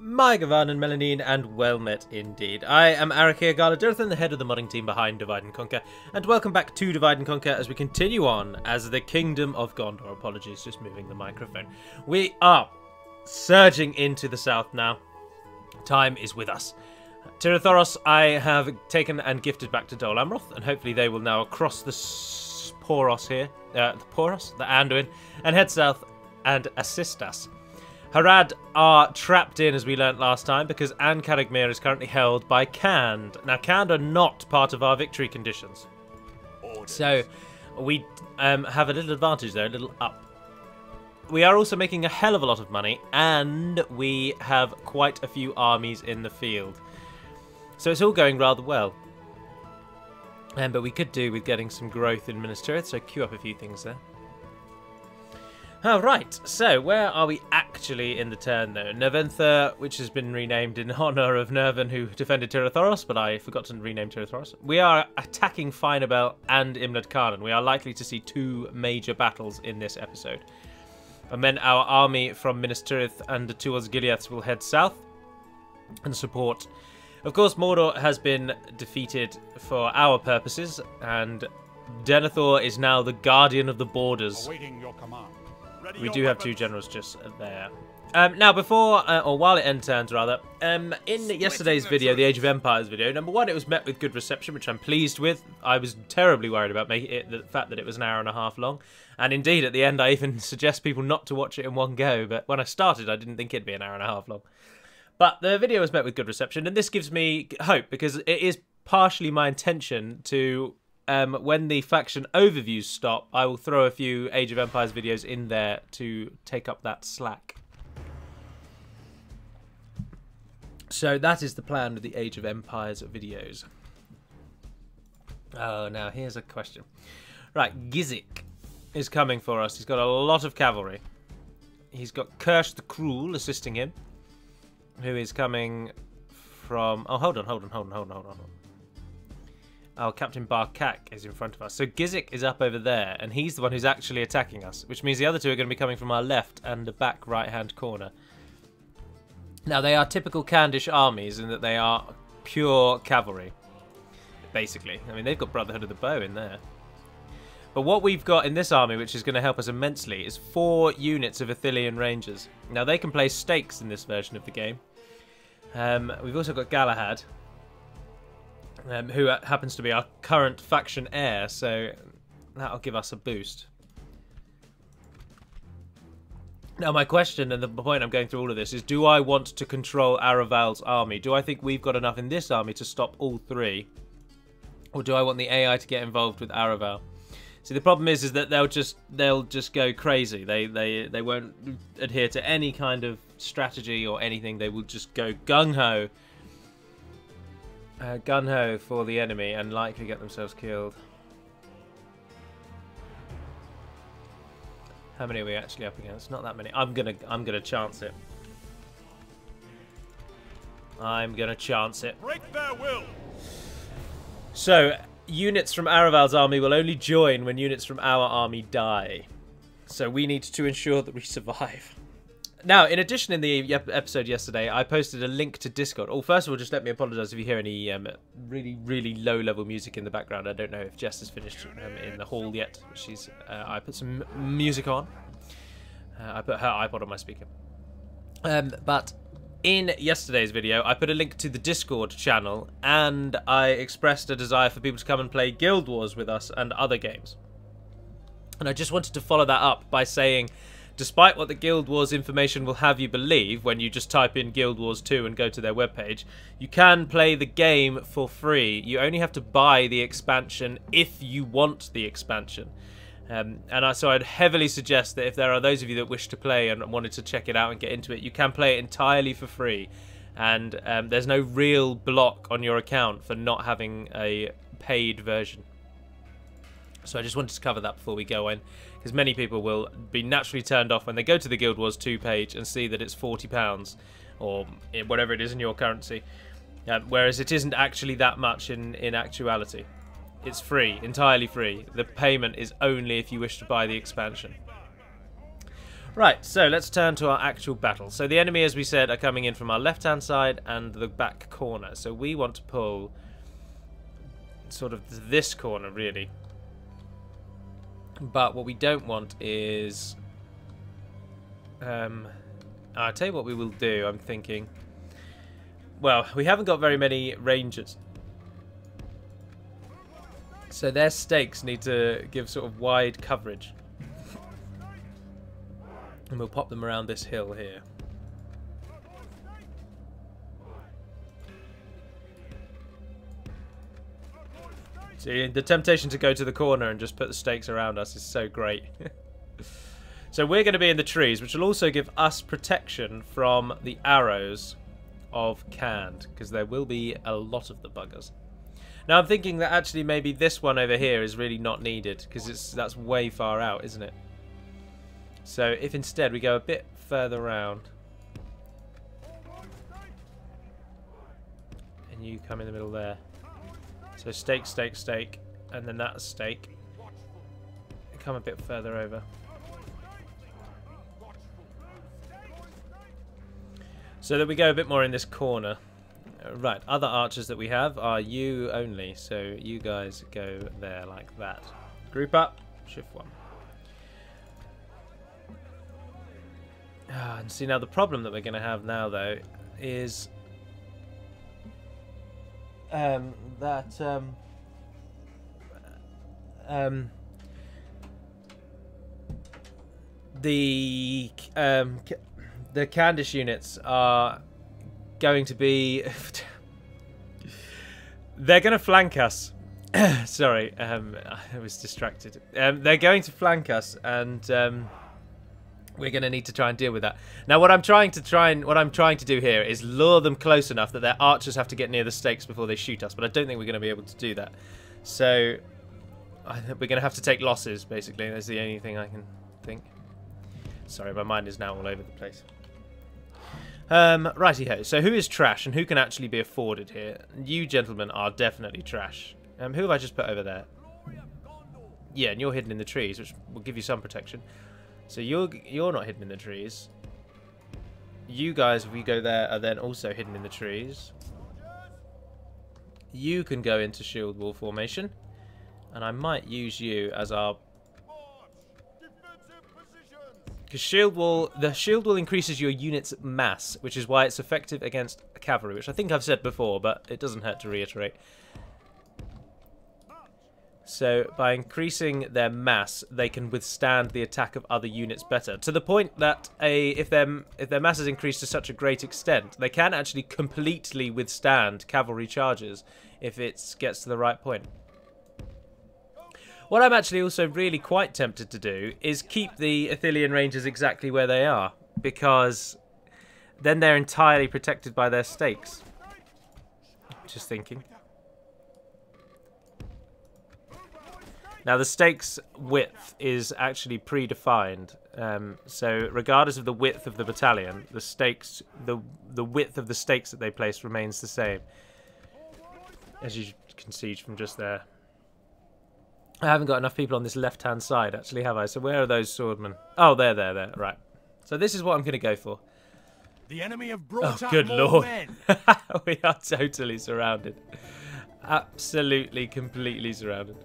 My Gavan and Melanine, and well met indeed. I am Arakir Galadirthan, the head of the modding team behind Divide and Conquer, and welcome back to Divide and Conquer as we continue on as the Kingdom of Gondor. Apologies, just moving the microphone. We are surging into the south now. Time is with us. Tirathoros I have taken and gifted back to Dol Amroth, and hopefully they will now cross the Poros here, the Anduin, and head south and assist us. Harad are trapped in, as we learnt last time, because An Karagmir is currently held by Cand. Now, Cand are not part of our victory conditions. So, we have a little advantage there, a little up. We are also making a hell of a lot of money, and we have quite a few armies in the field. So it's all going rather well. But we could do with getting some growth in Minas Tirith, so queue up a few things there. Alright, so where are we actually in the turn though? Nerventha, which has been renamed in honour of Nervan, who defended Tirathoros, but I forgot to rename Tirathoros. We are attacking Finabel and Imlad Carnen. We are likely to see two major battles in this episode. And then our army from Minas Tirith and the Tuatha Gileads will head south and support. Of course, Mordor has been defeated for our purposes, and Denethor is now the guardian of the borders. Awaiting your command. We do have two generals just there. Now, before, or while it end turns, rather, in yesterday's video, the Age of Empires video, number one, it was met with good reception, which I'm pleased with. I was terribly worried about the fact that it was an hour and a half long. And indeed, at the end, I even suggest people not to watch it in one go. But when I started, I didn't think it'd be an hour and a half long. But the video was met with good reception, and this gives me hope, because it is partially my intention to... when the faction overviews stop, I will throw a few Age of Empires videos in there to take up that slack. So that is the plan with the Age of Empires videos. Oh, now here's a question. Right, Gizik is coming for us. He's got a lot of cavalry. He's got Kirsch the Cruel assisting him, who is coming from... Oh, hold on. Oh, Captain Barkak is in front of us. So Gizik is up over there, and he's the one who's actually attacking us, which means the other two are going to be coming from our left and the back right-hand corner. Now, they are typical Candish armies in that they are pure cavalry, basically. I mean, they've got Brotherhood of the Bow in there. But what we've got in this army, which is going to help us immensely, is 4 units of Athelian Rangers. Now, they can play stakes in this version of the game. We've also got Galahad, who happens to be our current faction heir, so that'll give us a boost. Now, my question, and the point I'm going through all of this, is do I want to control Araval's army? Do I think we've got enough in this army to stop all 3? Or do I want the AI to get involved with Araval? See, the problem is that they'll just go crazy. They won't adhere to any kind of strategy or anything. They will just go gung-ho. Gun-ho for the enemy and likely get themselves killed. How many are we actually up against? Not that many. I'm gonna chance it. I'm gonna chance it. Break their will. So units from Araval's army will only join when units from our army die. So we need to ensure that we survive. Now, in addition, in the episode yesterday, I posted a link to Discord. Oh, first of all, just let me apologise if you hear any really, really low-level music in the background. I don't know if Jess has finished in the hall yet. I put some music on. I put her iPod on my speaker. But in yesterday's video, I put a link to the Discord channel, and I expressed a desire for people to come and play Guild Wars with us and other games. And I just wanted to follow that up by saying... Despite what the Guild Wars information will have you believe when you just type in Guild Wars 2 and go to their webpage, you can play the game for free. You only have to buy the expansion if you want the expansion. So I'd heavily suggest that if there are those of you that wish to play and wanted to check it out and get into it, you can play it entirely for free. And there's no real block on your account for not having a paid version. So I just wanted to cover that before we go in, because many people will be naturally turned off when they go to the Guild Wars 2 page and see that it's £40 or whatever it is in your currency, whereas it isn't actually that much in actuality. It's free, entirely free. The payment is only if you wish to buy the expansion. Right, so let's turn to our actual battle. So the enemy, as we said, are coming in from our left-hand side and the back corner. So we want to pull sort of this corner, really. But what we don't want is... I'll tell you what we will do, I'm thinking. Well, we haven't got very many rangers. So their stakes need to give sort of wide coverage. And we'll pop them around this hill here. See, the temptation to go to the corner and just put the stakes around us is so great. So we're going to be in the trees, which will also give us protection from the arrows of Cand, because there will be a lot of the buggers. Now I'm thinking that actually maybe this one over here is really not needed, because that's way far out, isn't it? So if instead we go a bit further around, and you come in the middle there. So stake, stake, stake, and then that stake. Come a bit further over. So that we go a bit more in this corner. Right, other archers that we have are you only. So you guys go there like that. Group up, shift 1. And see, now the problem that we're going to have now, though, is the Candice units are going to be they're going to flank us. Sorry, I was distracted. They're going to flank us, and we're going to need to try and deal with that. Now, what I'm trying to do here is lure them close enough that their archers have to get near the stakes before they shoot us. But I don't think we're going to be able to do that. So we're going to have to take losses, basically. That's the only thing I can think. Sorry, my mind is now all over the place. Righty-ho. So who is trash and who can actually be afforded here? You gentlemen are definitely trash. Who have I just put over there? Yeah, and you're hidden in the trees, which will give you some protection. So you're not hidden in the trees. You guys, if we go there, are then also hidden in the trees. You can go into shield wall formation, and I might use you as our... Because the shield wall increases your unit's mass, which is why it's effective against cavalry, which I think I've said before, but it doesn't hurt to reiterate. So by increasing their mass, they can withstand the attack of other units better. To the point that if their mass is increased to such a great extent, they can actually completely withstand cavalry charges if it gets to the right point. What I'm actually also really quite tempted to do is keep the Athelian Rangers exactly where they are, because then they're entirely protected by their stakes. Just thinking. Now the stakes width is actually predefined, so regardless of the width of the battalion, the stakes, the width of the stakes that they place remains the same, as you can see from just there. I haven't got enough people on this left-hand side, actually, have I? So where are those swordmen? Oh, there. Right. So this is what I'm going to go for. The enemy have brought up good more lord. men. We are totally surrounded. Absolutely, completely surrounded.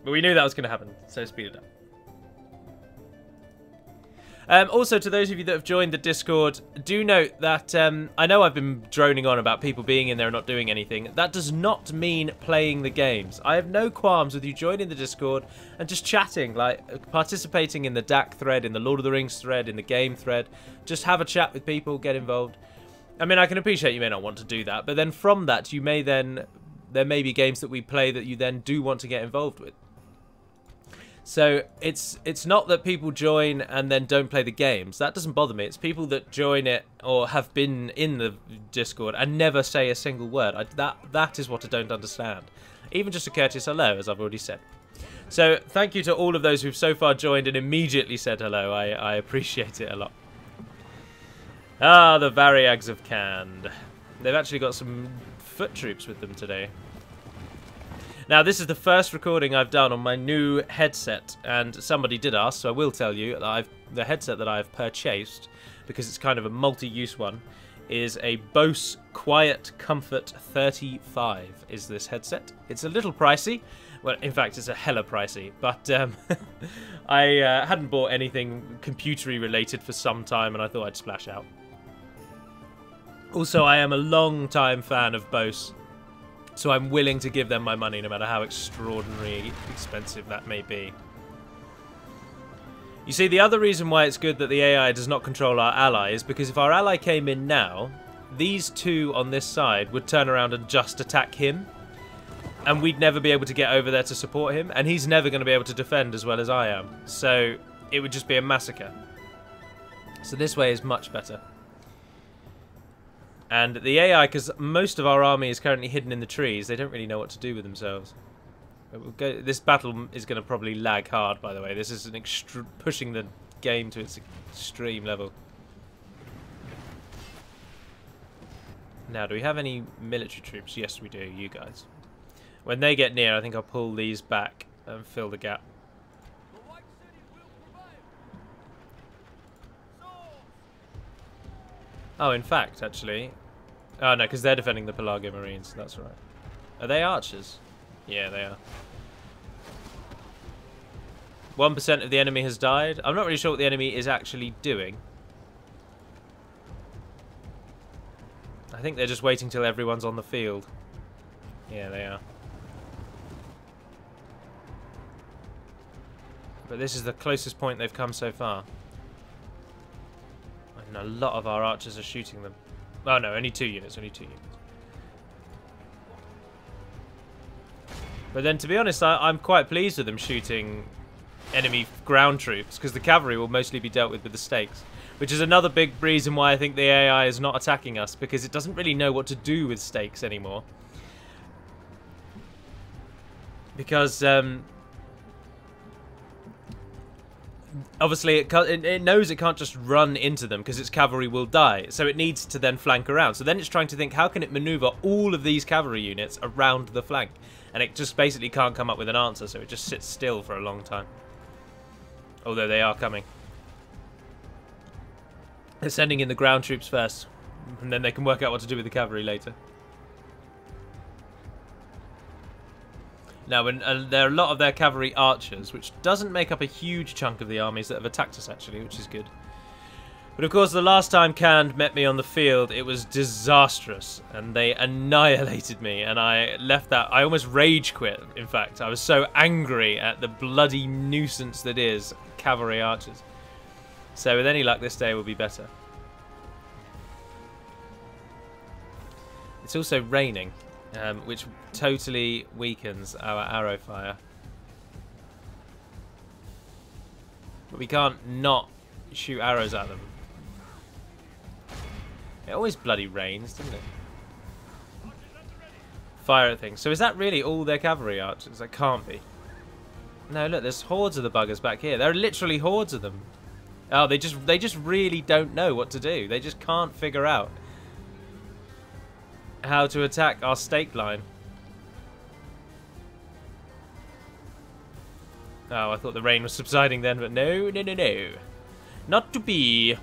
But we knew that was going to happen, so speed it up. Also, to those of you that have joined the Discord, do note that I know I've been droning on about people being in there and not doing anything. That does not mean playing the games. I have no qualms with you joining the Discord and just chatting, like participating in the DaC thread, in the Lord of the Rings thread, in the game thread. Just have a chat with people, get involved. I mean, I can appreciate you may not want to do that, but then from that, you may then... There may be games that we play that you then do want to get involved with. So it's not that people join and then don't play the games. That doesn't bother me. It's people that join it or have been in the Discord and never say a single word. That is what I don't understand. Even just a courteous hello, as I've already said. So thank you to all of those who've so far joined and immediately said hello. I appreciate it a lot. Ah, the Variags of Cand. They've actually got some foot troops with them today. Now, this is the first recording I've done on my new headset, and somebody did ask, so I will tell you that I've the headset that I have purchased, because it's kind of a multi-use one, is a Bose Quiet Comfort 35 is this headset. It's a little pricey. Well, in fact, it's a hella pricey, but I hadn't bought anything computery related for some time, and I thought I'd splash out. Also, I am a long-time fan of Bose, so I'm willing to give them my money no matter how extraordinarily expensive that may be. You see, the other reason why it's good that the AI does not control our ally is because if our ally came in now, these two on this side would turn around and just attack him, and we'd never be able to get over there to support him, and he's never going to be able to defend as well as I am. So it would just be a massacre. So this way is much better. And the AI, because most of our army is currently hidden in the trees, they don't really know what to do with themselves. This battle is going to probably lag hard, by the way. This is an pushing the game to its extreme level. Now, do we have any military troops? Yes, we do, you guys. When they get near, I think I'll pull these back and fill the gap. Oh, in fact, actually... Oh, no, because they're defending the Pelargo Marines. That's right. Are they archers? Yeah, they are. 1% of the enemy has died. I'm not really sure what the enemy is actually doing. I think they're just waiting till everyone's on the field. Yeah, they are. But this is the closest point they've come so far. And a lot of our archers are shooting them. Oh no, only 2 units, only 2 units. But then, to be honest, I'm quite pleased with them shooting enemy ground troops, because the cavalry will mostly be dealt with the stakes. Which is another big reason why I think the AI is not attacking us, because it doesn't really know what to do with stakes anymore. Because, obviously, it knows it can't just run into them, because its cavalry will die. So it needs to then flank around. So then it's trying to think, how can it maneuver all of these cavalry units around the flank? And it just basically can't come up with an answer, so it just sits still for a long time. Although they are coming. They're sending in the ground troops first, and then they can work out what to do with the cavalry later. Now, there are a lot of their cavalry archers, which doesn't make up a huge chunk of the armies that have attacked us, actually, which is good. But of course, the last time Carnen met me on the field, it was disastrous, and they annihilated me, and I left that. I almost rage quit, in fact. I was so angry at the bloody nuisance that is cavalry archers. So with any luck, this day will be better. It's also raining, which totally weakens our arrow fire. But we can't not shoot arrows at them. It always bloody rains, doesn't it? Fire at things. So is that really all their cavalry archers? That can't be. No, look, there's hordes of the buggers back here. There are literally hordes of them. Oh, they just really don't know what to do. They just can't figure out how to attack our stake line. Oh, I thought the rain was subsiding then, but no, no, no, no. Not to be.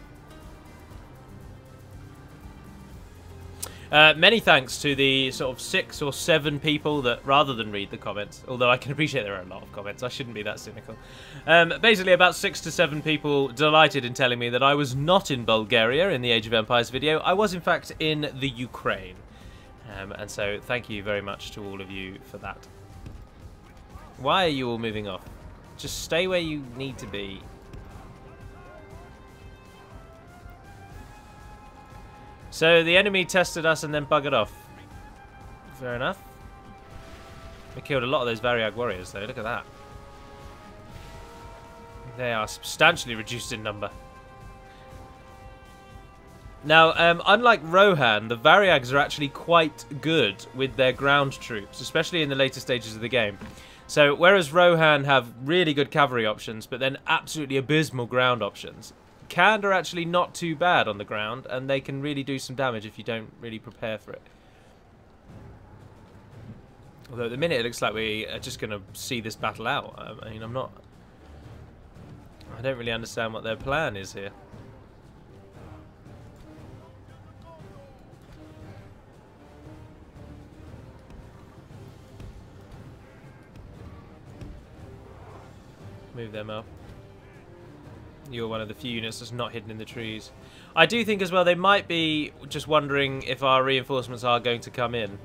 Many thanks to the sort of 6 or 7 people that, rather than read the comments, although I can appreciate there are a lot of comments, I shouldn't be that cynical. Basically, about 6 to 7 people delighted in telling me that I was not in Bulgaria in the Age of Empires video. I was, in fact, in the Ukraine. And so, thank you very much to all of you for that. Why are you all moving off? Just stay where you need to be. So the enemy tested us and then buggered off. Fair enough. We killed a lot of those Variag warriors though, look at that. They are substantially reduced in number. Now, unlike Rohan, the Variags are actually quite good with their ground troops, especially in the later stages of the game. So whereas Rohan have really good cavalry options, but then absolutely abysmal ground options, Carnen are actually not too bad on the ground, and they can really do some damage if you don't really prepare for it. Although at the minute it looks like we are just going to see this battle out. I mean, I'm not I don't really understand what their plan is here. Move them up. You're one of the few units that's not hidden in the trees. I do think as well they might be just wondering if our reinforcements are going to come in.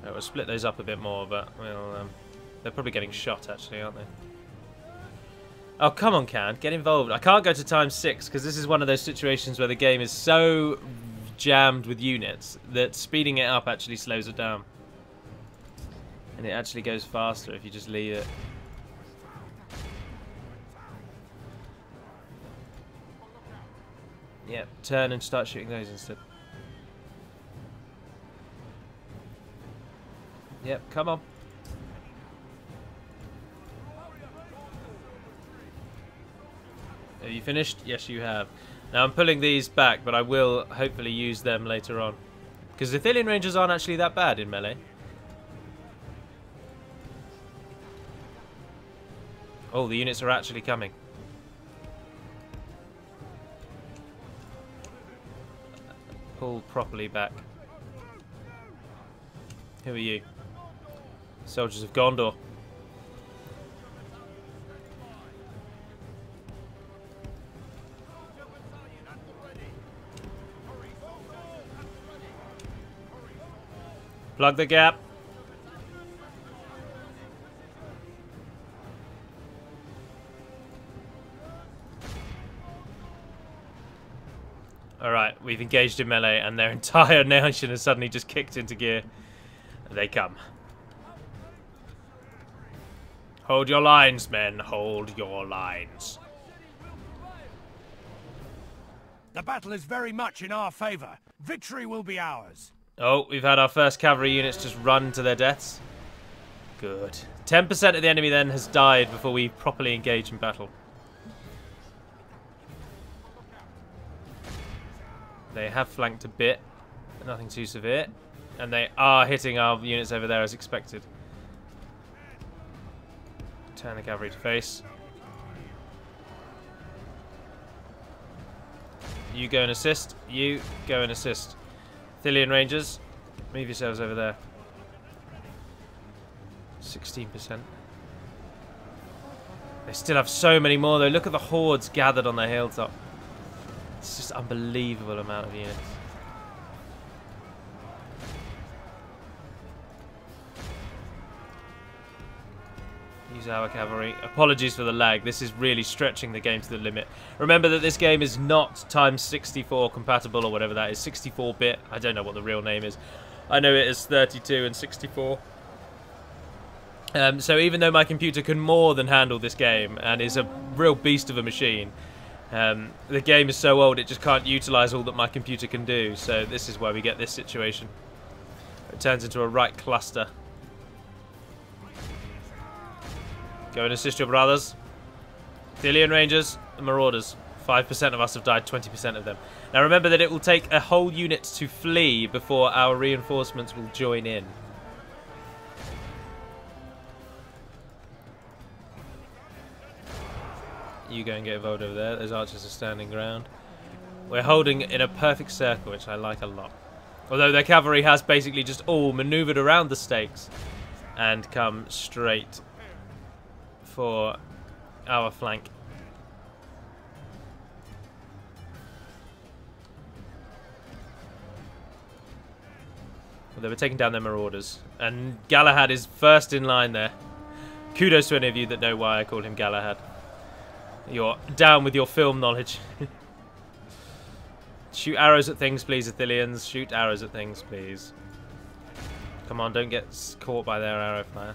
We'll split those up a bit more, but well, they're probably getting shot actually, aren't they? Oh, come on, Can. Get involved. I can't go to ×6 because this is one of those situations where the game is so jammed with units that speeding it up actually slows it down. And it actually goes faster if you just leave it. Yep, turn and start shooting those instead. Yep, come on. Have you finished? Yes, you have. Now I'm pulling these back, but I will hopefully use them later on. Because the Athelian Rangers aren't actually that bad in melee. Oh, the units are actually coming. Pull properly back. Who are you? Soldiers of Gondor. Plug the gap. Alright, we've engaged in melee and their entire nation has suddenly just kicked into gear. They come. Hold your lines, men. Hold your lines. The battle is very much in our favour. Victory will be ours. Oh, we've had our first cavalry units just run to their deaths. Good. 10% of the enemy then has died before we properly engage in battle. They have flanked a bit, but nothing too severe. And they are hitting our units over there as expected. Turn the cavalry to face. You go and assist. You go and assist. Athelian Rangers, move yourselves over there. 16%. They still have so many more though. Look at the hordes gathered on the hilltop. It's just unbelievable amount of units. Use our cavalry. Apologies for the lag. This is really stretching the game to the limit. Remember that this game is not ×64 compatible or whatever that is. 64-bit. I don't know what the real name is. I know it is 32 and 64. So even though my computer can more than handle this game and is a real beast of a machine, the game is so old it just can't utilize all that my computer can do. So this is why we get this situation. It turns into a right cluster. Go and assist your brothers. Athelian Rangers and Marauders. 5% of us have died, 20% of them. Now remember that it will take a whole unit to flee before our reinforcements will join in. You go and get involved over there. Those archers are standing ground. We're holding in a perfect circle, which I like a lot. Although their cavalry has basically just all manoeuvred around the stakes and come straight for our flank. Well, they were taking down their marauders, and Galahad is first in line there. Kudos to any of you that know why I call him Galahad. You're down with your film knowledge. Shoot arrows at things, please, Athelians. Shoot arrows at things, please. Come on, don't get caught by their arrow fire.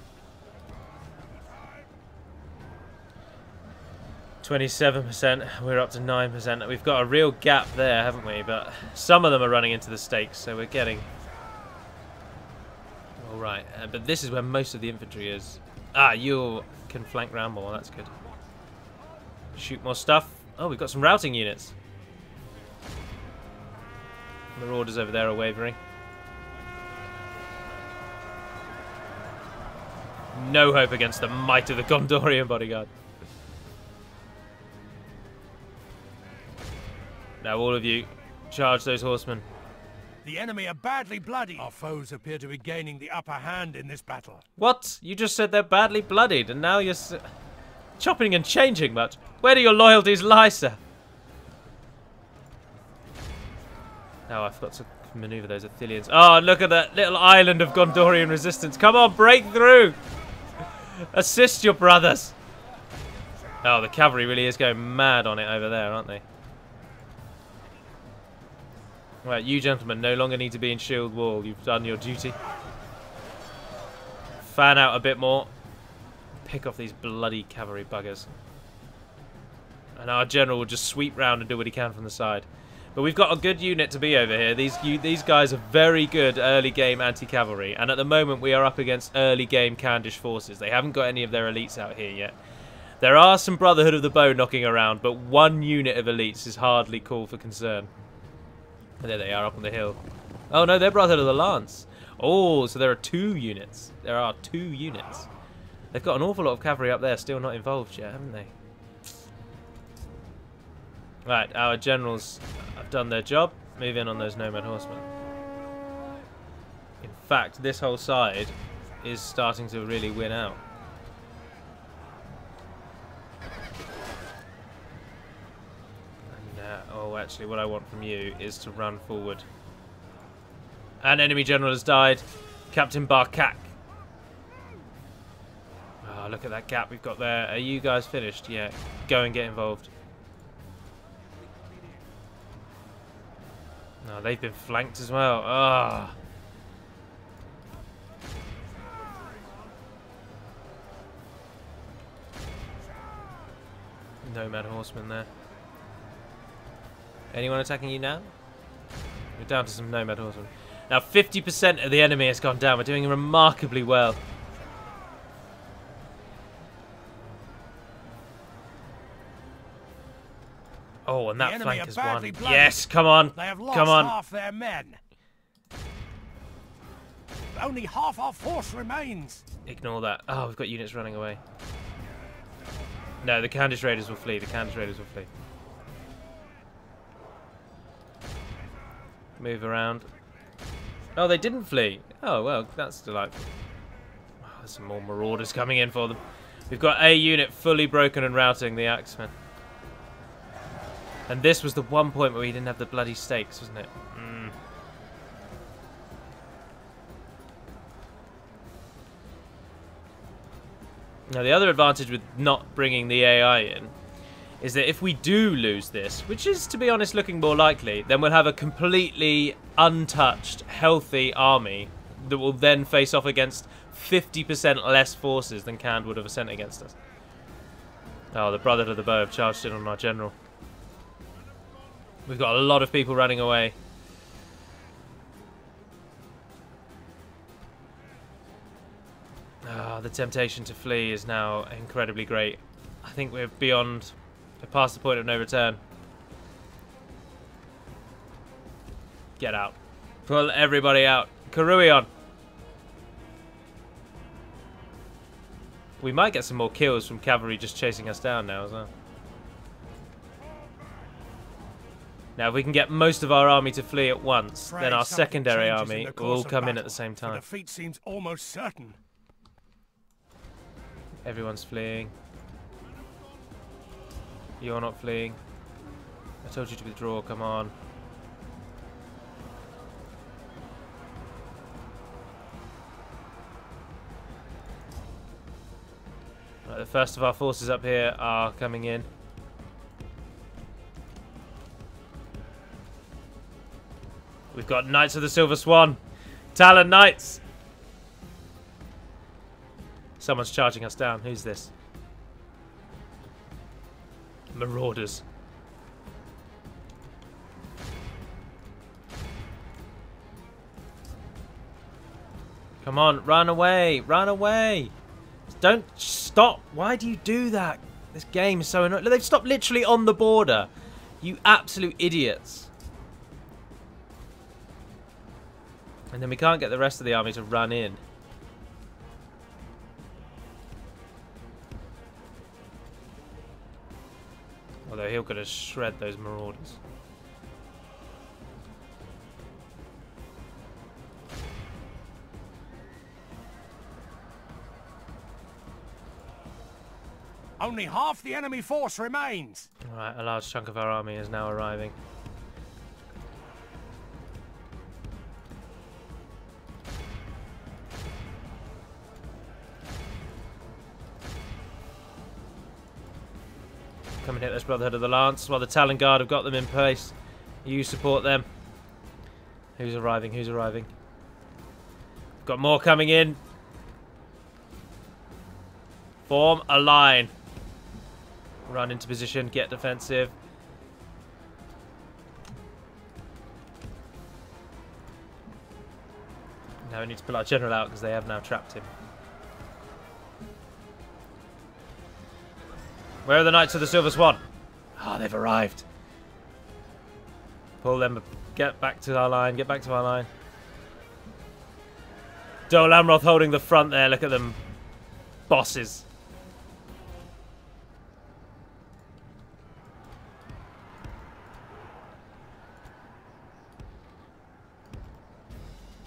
27%, we're up to 9%. We've got a real gap there, haven't we? But some of them are running into the stakes, so we're getting... Alright, but this is where most of the infantry is. Ah, you can flank round more, that's good. Shoot more stuff. Oh, we've got some routing units. Marauders over there are wavering. No hope against the might of the Gondorian bodyguard. Now all of you, charge those horsemen. The enemy are badly bloodied. Our foes appear to be gaining the upper hand in this battle. What? You just said they're badly bloodied, and now you're chopping and changing much. Where do your loyalties lie, sir? Oh, I forgot to maneuver those Athelians. Oh, look at that little island of Gondorian resistance. Come on, break through! Assist your brothers! Oh, the cavalry really is going mad on it over there, aren't they? Right, you gentlemen no longer need to be in shield wall. You've done your duty. Fan out a bit more. Pick off these bloody cavalry buggers. And our general will just sweep round and do what he can from the side. But we've got a good unit to be over here. These guys are very good early game anti-cavalry. And at the moment we are up against early game Candish forces. They haven't got any of their elites out here yet. There are some Brotherhood of the Bow knocking around, but one unit of elites is hardly call for concern. And there they are up on the hill. Oh no, they're Brotherhood of the Lance. Oh, so there are 2 units. There are 2 units. They've got an awful lot of cavalry up there still not involved yet, haven't they? Right, our generals have done their job. Move in on those nomad horsemen. In fact, this whole side is starting to really win out. Oh, actually, what I want from you is to run forward. An enemy general has died. Captain Barkak. Oh, look at that gap we've got there. Are you guys finished? Yeah. Go and get involved. Oh, they've been flanked as well. Ah. Nomad horseman there. Anyone attacking you now? We're down to some nomad horsemen. Now 50% of the enemy has gone down. We're doing remarkably well. Oh, and that flank has won. Yes, come on. They have lost come on. half their men. Only half our force remains. Ignore that. Oh, we've got units running away. No, the Candish raiders will flee. The Candish raiders will flee. Move around. Oh, they didn't flee. Oh, well, that's delightful. Oh, there's some more marauders coming in for them. We've got a unit fully broken and routing the Axemen. And this was the one point where we didn't have the bloody stakes, wasn't it? Mm. Now, the other advantage with not bringing the AI in is that if we do lose this, which is, to be honest, looking more likely, then we'll have a completely untouched, healthy army that will then face off against 50% less forces than Cand would have sent against us. Oh, the Brotherhood of the Bow have charged in on our general. We've got a lot of people running away. Ah, the temptation to flee is now incredibly great. I think we're beyond... We're past the point of no return. Get out. Pull everybody out. Caruion. We might get some more kills from cavalry just chasing us down now as well. Now, if we can get most of our army to flee at once, then our secondary army will all come in at the same time. The defeat seems almost certain. Everyone's fleeing. You're not fleeing. I told you to withdraw, come on. Right, the first of our forces up here are coming in. We've got Knights of the Silver Swan. Talon Knights. Someone's charging us down. Who's this? Marauders. Come on, run away, run away. Don't stop. Why do you do that? This game is so annoying. They've stopped literally on the border. You absolute idiots. And then we can't get the rest of the army to run in. Although he'll gonna shred those marauders. Only half the enemy force remains. Alright, a large chunk of our army is now arriving. Come and hit this Brotherhood of the Lance while the Talon Guard have got them in place. You support them. Who's arriving? Who's arriving? Got more coming in. Form a line. Run into position. Get defensive. Now we need to pull our general out because they have now trapped him. Where are the Knights of the Silver Swan? Ah, they've arrived. Pull them. Get back to our line. Get back to our line. Dol Amroth holding the front there. Look at them. Bosses.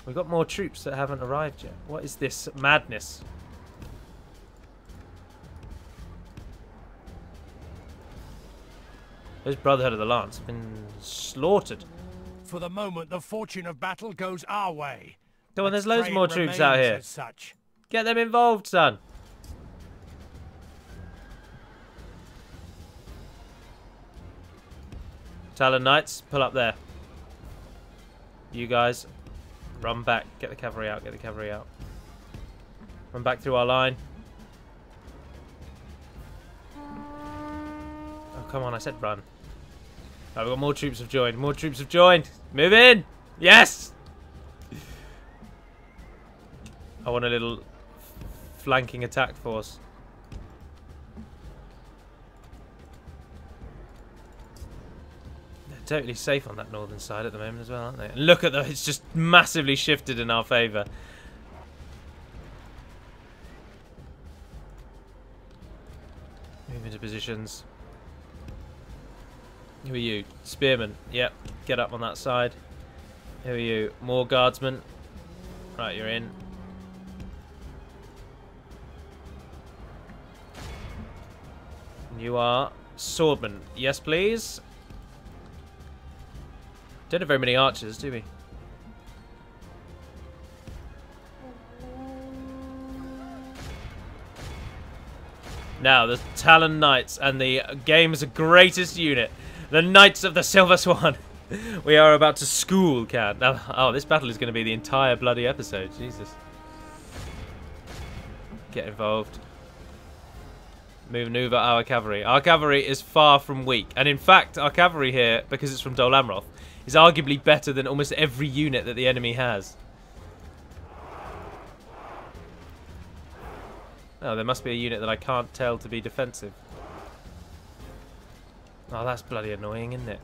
We've got more troops that haven't arrived yet. What is this madness? Those Brotherhood of the Lance have been slaughtered. For the moment, the fortune of battle goes our way. Come on, there's loads more troops out here. Such. Get them involved, son. Talon Knights, pull up there. You guys, run back. Get the cavalry out, get the cavalry out. Run back through our line. Oh, come on, I said run. Right, we've got more troops have joined. More troops have joined. Move in. Yes. I want a little flanking attack force. They're totally safe on that northern side at the moment as well, aren't they? And look at them. It's just massively shifted in our favour. Move into positions. Who are you? Spearmen. Yep. Get up on that side. Who are you? More guardsmen. Right, you're in. You are swordmen. Yes, please. Don't have very many archers, do we? Now, the Talon Knights and the game's greatest unit. The Knights of the Silver Swan. We are about to school Cairn. Now, oh, this battle is going to be the entire bloody episode. Jesus. Get involved. Maneuver our cavalry. Our cavalry is far from weak. And in fact, our cavalry here, because it's from Dol Amroth, is arguably better than almost every unit that the enemy has. Oh, there must be a unit that I can't tell to be defensive. Oh, that's bloody annoying, isn't it?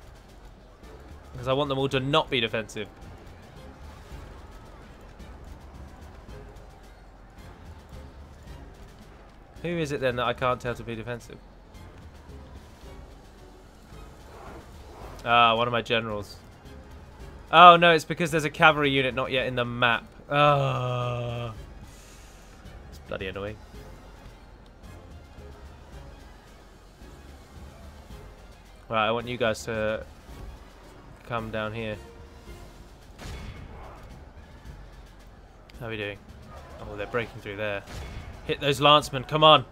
Because I want them all to not be defensive. Who is it then that I can't tell to be defensive? Ah, one of my generals. Oh no, it's because there's a cavalry unit not yet in the map. Ah, it's bloody annoying. Right, I want you guys to come down here. How are we doing? Oh, they're breaking through there. Hit those lancemen, come on!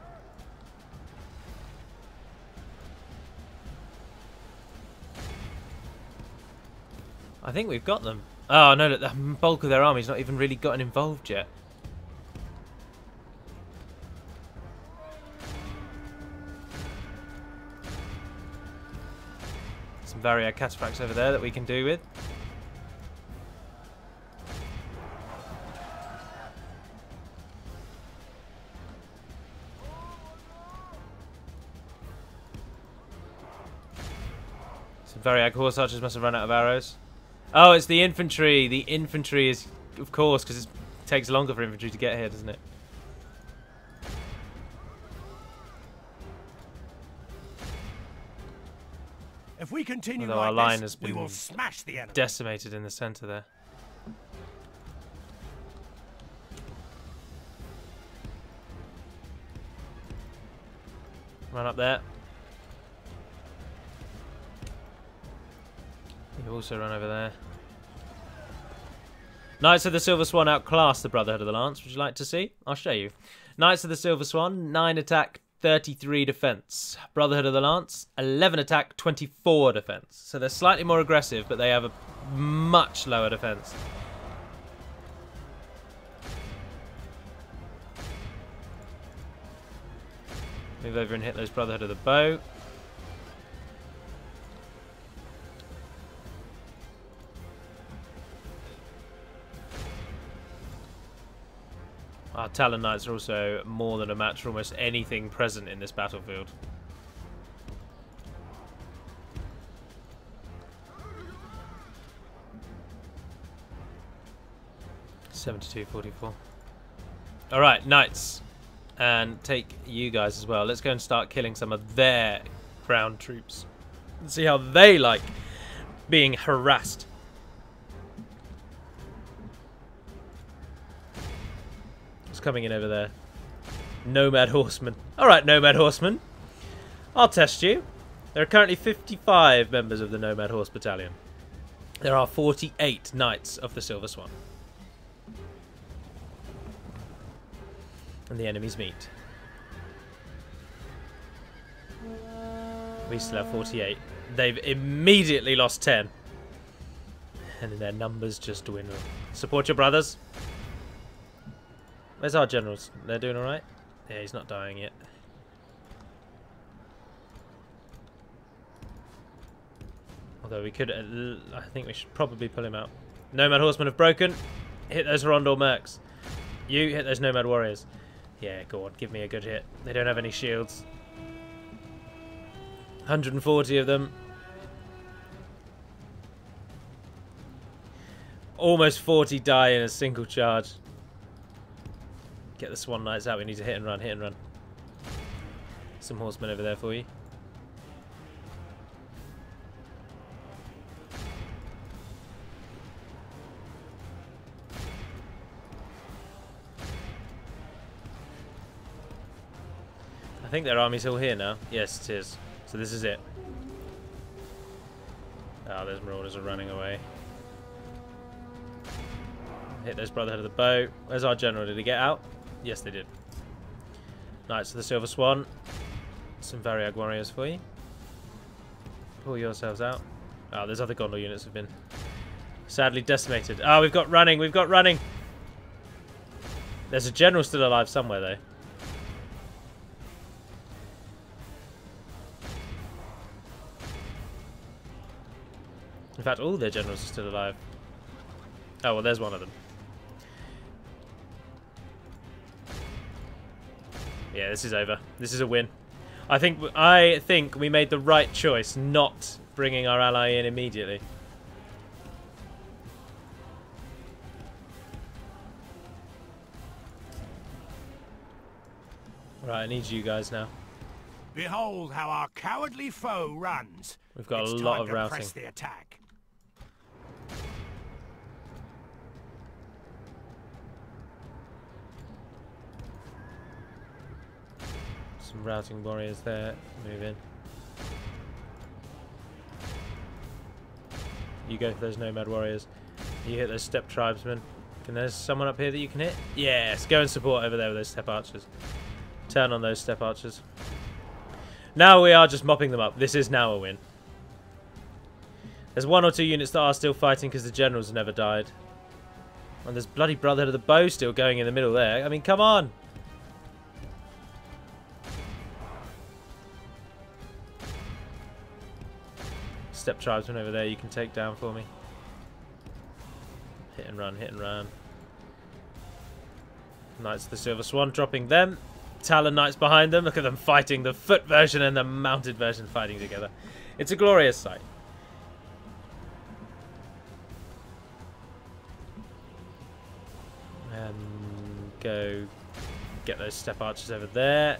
I think we've got them. Oh no, look, the bulk of their army's not even really gotten involved yet. Some Variag cataphracts over there that we can do with. Some Variag horse archers must have run out of arrows. Oh, it's the infantry. The infantry is, of course, because it takes longer for infantry to get here, doesn't it? If we continue Although our like line this, has we been will smash the enemy. decimated in the centre there. Run up there. You also run over there. Knights of the Silver Swan outclass the Brotherhood of the Lance. Would you like to see? I'll show you. Knights of the Silver Swan, 9 attack, 33 defense. Brotherhood of the Lance, 11 attack, 24 defense. So they're slightly more aggressive, but they have a much lower defense. Move over and hit those Brotherhood of the Bow. Our Talon Knights are also more than a match for almost anything present in this battlefield. (72-44). All right, Knights, and take you guys as well. Let's go and start killing some of their ground troops and see how they like being harassed. Coming in over there. Nomad Horsemen. Alright, Nomad Horsemen. I'll test you. There are currently 55 members of the Nomad Horse Battalion. There are 48 Knights of the Silver Swan. And the enemies meet. We still have 48. They've immediately lost 10. And their numbers just dwindle. Support your brothers. Where's our generals? They're doing alright? Yeah, he's not dying yet. Although we could... I think we should probably pull him out. Nomad Horsemen have broken. Hit those Rondor Mercs. You hit those Nomad Warriors. Yeah, go on. Give me a good hit. They don't have any shields. 140 of them. Almost 40 die in a single charge. Get the Swan Knights out. We need to hit and run, hit and run. Some horsemen over there for you. I think their army's all here now. Yes, it is. So this is it. Oh, those marauders are running away. Hit those Brotherhood of the Bow. Where's our general? Did he get out? Yes, they did. Knights of the Silver Swan. Some Variag warriors for you. Pull yourselves out. Oh, those other Gondor units have been sadly decimated. Oh, we've got running. We've got running. There's a general still alive somewhere, though. In fact, all their generals are still alive. Oh, well, there's one of them. Yeah, this is over. This is a win. I think we made the right choice not bringing our ally in immediately. Right, I need you guys now. Behold how our cowardly foe runs. We've got it's a lot time of to routing. press the attack. Some routing warriors there. Move in. You go for those nomad warriors. You hit those steppe tribesmen. Can there's someone up here that you can hit? Yes, go and support over there with those steppe archers. Turn on those steppe archers. Now we are just mopping them up. This is now a win. There's one or two units that are still fighting because the generals never died. And there's bloody Brotherhood of the Bow still going in the middle there. I mean, come on! Steppe tribesmen over there you can take down for me. Hit and run, hit and run. Knights of the Silver Swan dropping them. Talon Knights behind them. Look at them fighting. The foot version and the mounted version fighting together. It's a glorious sight. Go get those steppe archers over there.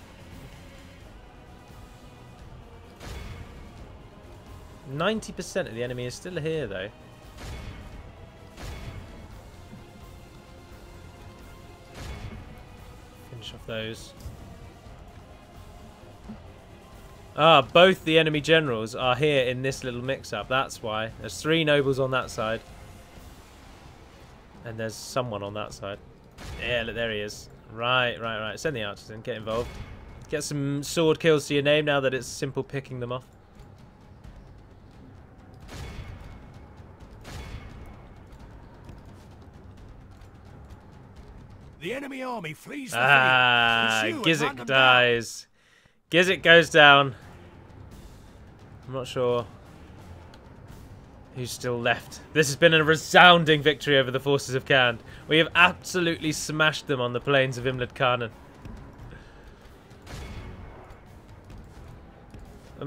90% of the enemy is still here, though. Finish off those. Ah, both the enemy generals are here in this little mix-up. That's why. There's 3 nobles on that side. And there's someone on that side. Yeah, look, there he is. Right, right, right. Send the archers in. Get involved. Get some sword kills to your name now that it's simple picking them off. The enemy army flees the field. field. Gizik dies. Gizik goes down. I'm not sure who's still left. This has been a resounding victory over the forces of Khand. We have absolutely smashed them on the plains of Imlad Carnen.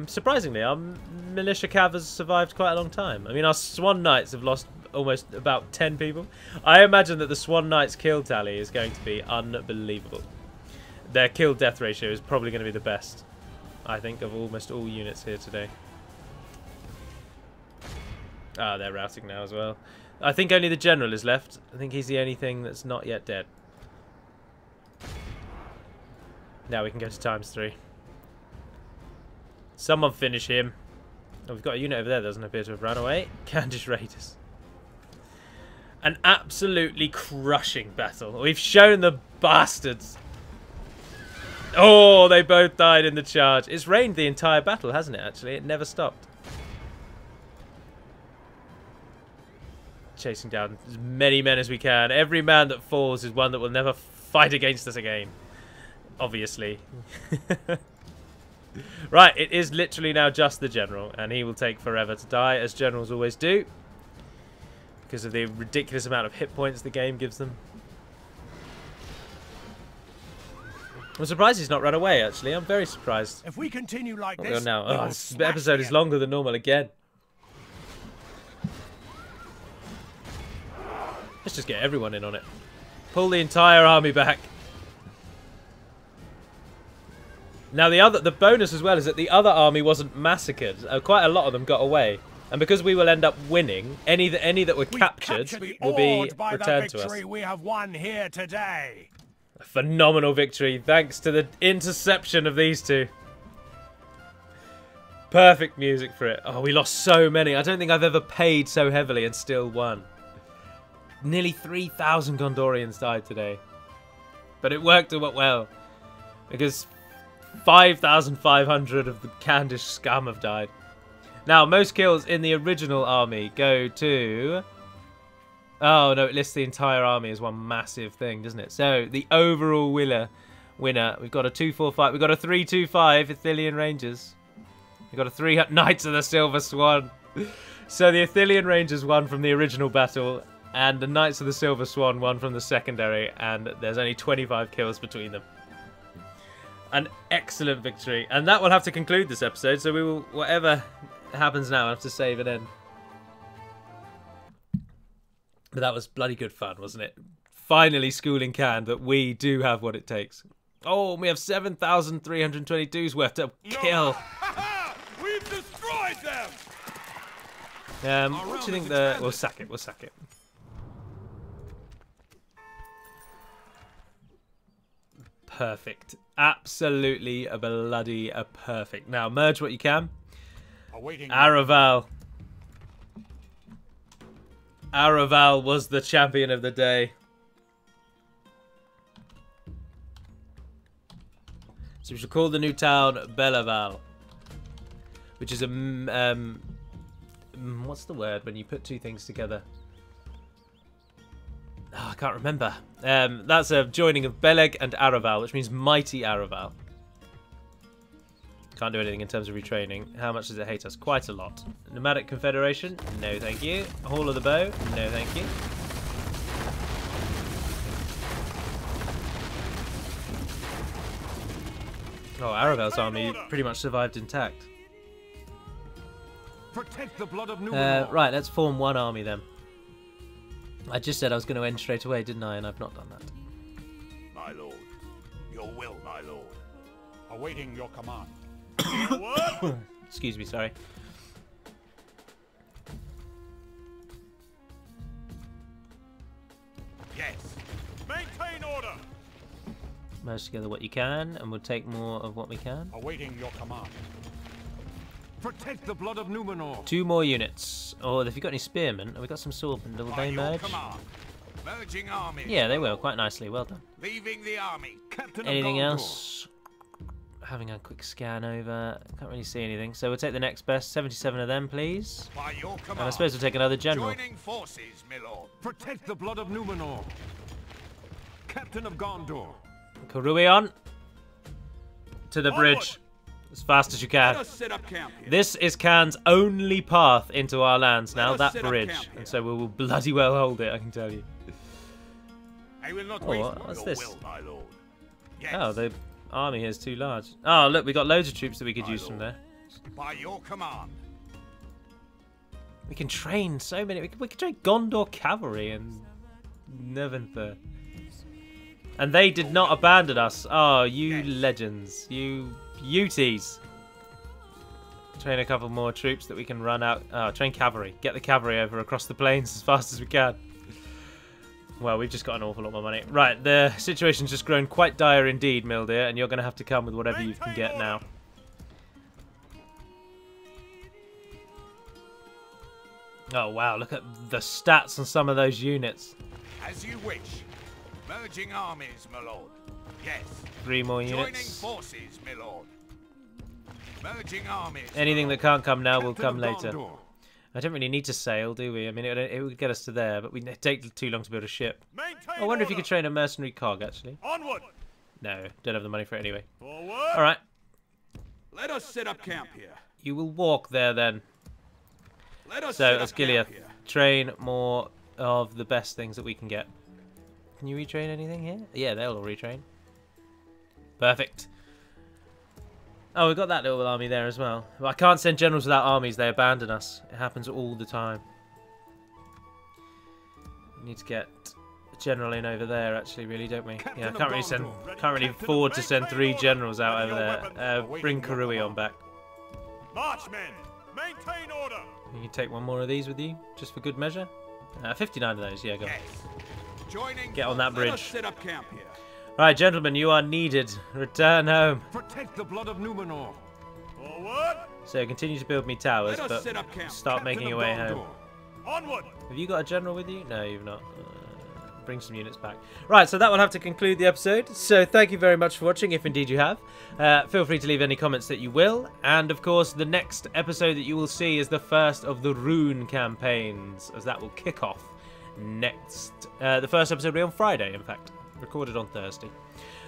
Surprisingly, our militia cav has survived quite a long time. I mean, our Swan Knights have lost almost about 10 people. I imagine that the Swan Knights kill tally is going to be unbelievable. Their kill-death ratio is probably going to be the best, I think, of almost all units here today. Ah, they're routing now as well. I think only the general is left. I think he's the only thing that's not yet dead. Now we can go to ×3. Someone finish him. Oh, we've got a unit over there that doesn't appear to have run away. Khandish Raiders. An absolutely crushing battle. We've shown the bastards. Oh, they both died in the charge. It's rained the entire battle, hasn't it, actually? It never stopped. Chasing down as many men as we can. Every man that falls is one that will never fight against us again. Obviously. Right, it is literally now just the general, and he will take forever to die, as generals always do, because of the ridiculous amount of hit points the game gives them. I'm surprised he's not run away, actually. I'm very surprised. If we continue like What this, now? Oh, this episode is longer than normal again. Let's just get everyone in on it. Pull the entire army back. Now the bonus as well is that the other army wasn't massacred. Quite a lot of them got away, and because we will end up winning, any that were captured will be returned to us. We have won here today. A phenomenal victory, thanks to the interception of these two. Perfect music for it. Oh, we lost so many. I don't think I've ever paid so heavily and still won. Nearly 3,000 Gondorians died today, but it worked out well because 5,500 of the Khandish scum have died. Now, most kills in the original army go to... Oh, no, it lists the entire army as one massive thing, doesn't it? So, the overall winner, we've got a 245, we've got a 325 Ithilien Rangers. We've got a 3 Knights of the Silver Swan. So, the Ithilien Rangers won from the original battle, and the Knights of the Silver Swan won from the secondary, and there's only 25 kills between them. An excellent victory, and that will have to conclude this episode, so we will, whatever happens now, I have to save it in. But that was bloody good fun, wasn't it? Finally schooling Khand that we do have what it takes. Oh, we have 7,322's worth to kill. We've destroyed them. What do you think the... We'll sack it, we'll sack it. Perfect. Absolutely a bloody perfect. Now, merge what you can. Araval. Araval was the champion of the day. So we should call the new town Belaval, which is a what's the word when you put two things together? Oh, I can't remember. That's a joining of Beleg and Araval, which means mighty Araval. Can't do anything in terms of retraining. How much does it hate us? Quite a lot. Nomadic Confederation? No, thank you. Hall of the Bow? No, thank you. Oh, Araval's army pretty much survived intact. Protect the blood of right, let's form one army then. I just said I was going to end straight away, didn't I? And I've not done that. My lord. Your will, my lord. Awaiting your command. Excuse me, sorry. Merge together what you can, and we'll take more of what we can. Awaiting your command. Protect the blood of Numenor. 2 more units. Or if you've got any spearmen, have we got some swordmen? Will they merge? Merging armies. Yeah, they will. Quite nicely. Well done. Leaving the army. Captain Anything of Gondor. else? Having a quick scan over. Can't really see anything. So we'll take the next best. 77 of them, please. By your command. And I suppose we'll take another general. Joining forces, my lord. Protect the blood of Numenor. Captain of Gondor. Caruion. To the bridge. As fast as you can. Let us set up camp here. This is Can's only path into our lands now, Let us that set up bridge. camp here. And so we will bloody well hold it, I can tell you. I will not Oh, waste what's your this? will, my lord. Yes. Oh, the army here is too large. Oh, look, we got loads of troops that we could My use from lord. there. By your command. We can train so many. We can train Gondor cavalry and Neventhur. And they did not abandon us. Oh, you Yes. legends. You beauties. Train a couple more troops that we can run out. Oh, train cavalry. Get the cavalry over across the plains as fast as we can. Well, we've just got an awful lot more money. Right, the situation's just grown quite dire indeed, Mildir, and you're going to have to come with whatever you can get now. Oh, wow, look at the stats on some of those units. As you wish. Merging armies, my lord. Yes. 3 more Joining units. forces, my lord. Merging armies. Anything that can't come now will Captain come of later. Gondor. I don't really need to sail, do we? I mean, it would get us to there, but we'd take too long to build a ship. Maintain I wonder if you order. could train a mercenary cog, actually. Onward. No, don't have the money for it anyway. Forward. Alright, Let us set up camp here. you will walk there then. Let us So, set let's up Gilead. camp here. Train more of the best things that we can get. Can you retrain anything here? Yeah, they'll all retrain. Perfect. Oh, we've got that little army there as well. Well, I can't send generals without armies. They abandon us. It happens all the time. We need to get a general in over there, actually, really, don't we? Captain Yeah, of can't really Gondor. afford to send 3 generals out Ready over your there. weapons. Bring Awaiting your Caruion command. back. Marchmen. Maintain order. You can take one more of these with you, just for good measure. 59 of those, yeah, go on. Yes. Joining Get on that Let us bridge. set up camp here. Right, gentlemen, you are needed. Return home. Protect the blood of Numenor. Forward. So continue to build me towers, Let us but set up camp. start Captain making of your way Gondor. home. Onward. Have you got a general with you? No, you've not. Bring some units back. Right, so that will have to conclude the episode. So thank you very much for watching, if indeed you have. Feel free to leave any comments that you will. And of course, the next episode that you will see is the first of the Rune campaigns, as that will kick off next. The first episode will be on Friday, in fact. Recorded on Thursday.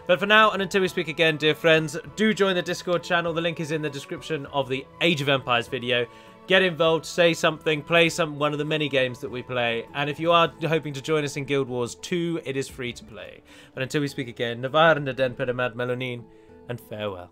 But for now, and until we speak again, dear friends, do join the Discord channel. The link is in the description of the Age of Empires video. Get involved, say something, play one of the many games that we play. And if you are hoping to join us in Guild Wars 2, it is free to play. But until we speak again, Navar and Aden Pedamad Melonin, and farewell.